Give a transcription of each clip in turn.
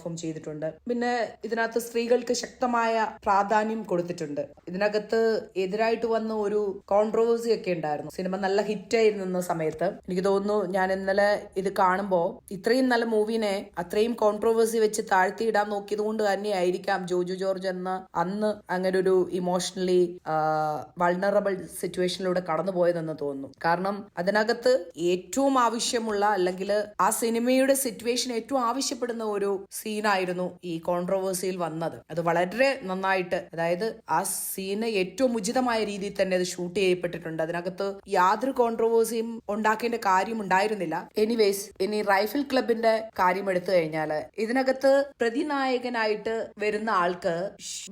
Perform ചെയ്തിട്ടുണ്ട്. പിന്നെ ഇതിനകത്ത് സ്ത്രീകൾക്ക് ശക്തമായ പ്രാധാന്യം കൊടുത്തിട്ടുണ്ട്. ഇതിനകത്ത് എതിരായിട്ട് വന്ന ഒരു കോൺട്രവേഴ്സി ഒക്കെ ഉണ്ടായിരുന്നു. സിനിമ നല്ല ഹിറ്റായിരുന്ന സമയത്ത് എനിക്ക് തോന്നുന്നു, ഞാൻ ഇന്നലെ ഇത് കാണുമ്പോൾ ഇത്രയും നല്ല മൂവിനെ അത്രയും കോൺട്രവേഴ്സി വെച്ച് താഴ്ത്തിയിടാൻ നോക്കിയത് കൊണ്ട് തന്നെയായിരിക്കാം ജോജു ജോർജ് എന്ന അന്ന് അങ്ങനെ ഒരു ഇമോഷണലി വൾണറബിൾ സിറ്റുവേഷനിലൂടെ കടന്നുപോയതെന്ന് തോന്നുന്നു. കാരണം അതിനകത്ത് ഏറ്റവും ആവശ്യമുള്ള അല്ലെങ്കിൽ ആ സിനിമയുടെ സിറ്റുവേഷൻ ഏറ്റവും ആവശ്യപ്പെടുന്ന ഒരു സീനായിരുന്നു ഈ കോൺട്രവേഴ്സിയിൽ വന്നത്. അത് വളരെ നന്നായിട്ട്, അതായത് ആ സീന് ഏറ്റവും ഉചിതമായ രീതിയിൽ തന്നെ അത് ഷൂട്ട് ചെയ്യപ്പെട്ടിട്ടുണ്ട്. അതിനകത്ത് യാതൊരു കോൺട്രവേഴ്സിയും ഉണ്ടാക്കേണ്ട കാര്യം ഉണ്ടായിരുന്നില്ല. എനിവേസ്, ഇനി റൈഫിൾ ക്ലബിന്റെ കാര്യം എടുത്തു കഴിഞ്ഞാല് ഇതിനകത്ത് പ്രതിനായകനായിട്ട് വരുന്ന ആൾക്ക്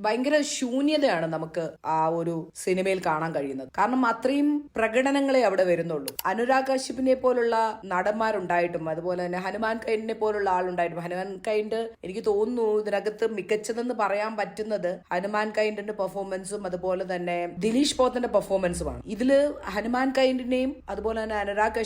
ഭയങ്കര ശൂന്യതയാണ് നമുക്ക് ആ ഒരു സിനിമയിൽ കാണാൻ കഴിയുന്നത്. കാരണം അത്രയും പ്രകടനങ്ങളെ അവിടെ വരുന്നുള്ളൂ. അനുരാഗ് കശ്യപിനെ പോലുള്ള നടന്മാരുണ്ടായിട്ടും അതുപോലെ തന്നെ ഹനുമാൻ കൈൻഡിനെ പോലുള്ള ആളുണ്ടായിട്ടും, ഹനുമാൻ കൈൻഡ് എനിക്ക് തോന്നുന്നു ഇതിനകത്ത് മികച്ചതെന്ന് പറയാൻ പറ്റുന്നത് ഹനുമാൻ കൈൻഡിന്റെ പെർഫോമൻസും അതുപോലെ തന്നെ ദിലീഷ് പോത്തന്റെ പെർഫോമൻസുമാണ്. ഇതില് ഹനുമാൻ കൈൻഡിനെയും അതുപോലെ തന്നെ അനുരാഗ്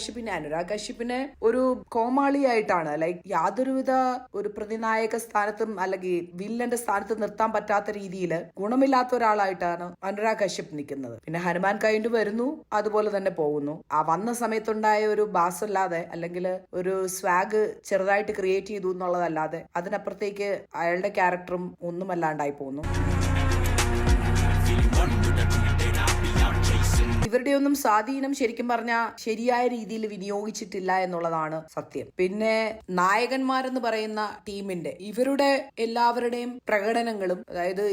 കശ്യപിനെ ഒരു കോമാളിയായിട്ടാണ്, ലൈക്ക് യാതൊരുവിധ ഒരു പ്രതിനായക സ്ഥാനത്തും അല്ലെങ്കിൽ വില്ലന്റെ സ്ഥാനത്ത് നിർത്താൻ പറ്റാത്ത രീതിയിൽ ഗുണമില്ലാത്ത ഒരാളായിട്ടാണ് അനുരാഗ് കശ്യപ് നിൽക്കുന്നത്. പിന്നെ ഹനുമാൻ കൈൻഡ് വരുന്നു, അതുപോലെ തന്നെ പോകുന്നു. ആ വന്ന സമയത്തുണ്ടായ ഒരു ബാസല്ലാതെ അല്ലെങ്കിൽ ഒരു സ്വാഗ് ചെറുതായിട്ട് ക്രിയേറ്റ് ചെയ്തു എന്നുള്ളതല്ലാതെ അതിനപ്പുറത്തേക്ക് അയാളുടെ ക്യാരക്ടറും ഒന്നുമല്ലാണ്ടായി പോകുന്നു. ഇവരുടെ ഒന്നും സ്വാധീനം ശരിക്കും പറഞ്ഞാൽ ശരിയായ രീതിയിൽ വിനിയോഗിച്ചിട്ടില്ല എന്നുള്ളതാണ് സത്യം. പിന്നെ നായകന്മാരെന്ന് പറയുന്ന ടീമിന്റെ ഇവരുടെ എല്ലാവരുടെയും പ്രകടനങ്ങളും, അതായത്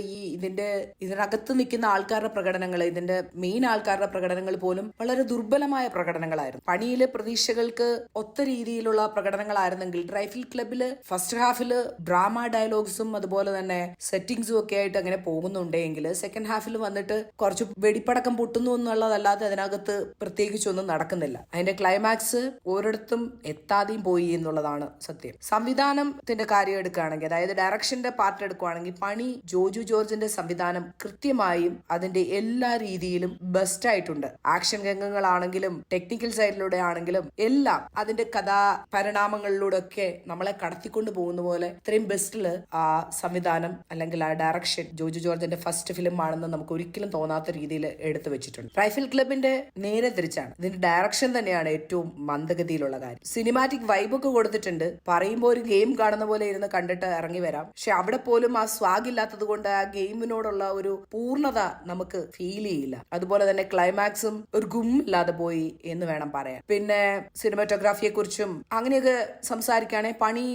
ഇതിനകത്ത് നിൽക്കുന്ന ആൾക്കാരുടെ പ്രകടനങ്ങൾ, ഇതിന്റെ മെയിൻ ആൾക്കാരുടെ പ്രകടനങ്ങൾ പോലും വളരെ ദുർബലമായ പ്രകടനങ്ങളായിരുന്നു. പണിയിലെ പ്രതീക്ഷകൾക്ക് ഒത്ത രീതിയിലുള്ള പ്രകടനങ്ങളായിരുന്നെങ്കിൽ റൈഫിൾ ക്ലബില് ഫസ്റ്റ് ഹാഫില് ഡ്രാമ ഡയലോഗ്സും അതുപോലെ തന്നെ സെറ്റിംഗ്സും ഒക്കെ ആയിട്ട് അങ്ങനെ പോകുന്നുണ്ടെങ്കിൽ സെക്കൻഡ് ഹാഫിൽ വന്നിട്ട് കുറച്ച് വെടിപ്പടക്കം പൊട്ടുന്നു എന്നുള്ളതല്ലാതെ അതിനകത്ത് പ്രത്യേകിച്ചൊന്നും നടക്കുന്നില്ല. അതിന്റെ ക്ലൈമാക്സ് ഒരിടത്തും എത്താതെയും പോയി എന്നുള്ളതാണ് സത്യം. സംവിധാനത്തിന്റെ കാര്യം എടുക്കുകയാണെങ്കിൽ, അതായത് ഡയറക്ഷന്റെ പാർട്ട് എടുക്കുകയാണെങ്കിൽ, പണി ജോജു ജോർജിന്റെ സംവിധാനം കൃത്യമായും അതിന്റെ എല്ലാ രീതിയിലും ബെസ്റ്റ് ആയിട്ടുണ്ട്. ആക്ഷൻ രംഗങ്ങളാണെങ്കിലും ടെക്നിക്കൽ സൈഡിലൂടെ ആണെങ്കിലും എല്ലാം അതിന്റെ കഥാ പരിണാമങ്ങളിലൂടെ ഒക്കെ നമ്മളെ കടത്തിക്കൊണ്ട് പോകുന്ന പോലെ ഇത്രയും ബെസ്റ്റില് ആ സംവിധാനം അല്ലെങ്കിൽ ആ ഡയറക്ഷൻ ജോജു ജോർജിന്റെ ഫസ്റ്റ് ഫിലിം ആണെന്ന് നമുക്ക് ഒരിക്കലും തോന്നാത്ത രീതിയിൽ എടുത്തു വെച്ചിട്ടുണ്ട്. റൈഫിൾ ക്ലബിന്റെ നേരെ തിരിച്ചാണ്. ഇതിന്റെ ഡയറക്ഷൻ തന്നെയാണ് ഏറ്റവും മന്ദഗതിയിലുള്ള കാര്യം. സിനിമാറ്റിക് വൈബൊക്കെ കൊടുത്തിട്ടുണ്ട്. പറയുമ്പോൾ ഒരു ഗെയിം കാണുന്ന പോലെ ഇരുന്ന് കണ്ടിട്ട് ഇറങ്ങി വരാം. പക്ഷെ അവിടെ പോലും ആ സ്വാഗ് ഇല്ലാത്തത് കൊണ്ട് ആ ഗെയിമിനോടുള്ള ഒരു പൂർണ്ണത നമുക്ക് ഫീൽ ചെയ്യില്ല. അതുപോലെ തന്നെ ക്ലൈമാക്സും ഒരു ഇല്ലാതെ പോയി എന്ന് വേണം പറയാൻ. പിന്നെ സിനിമാറ്റോഗ്രാഫിയെ കുറിച്ചും അങ്ങനെയൊക്കെ സംസാരിക്കുകയാണെങ്കിൽ പണി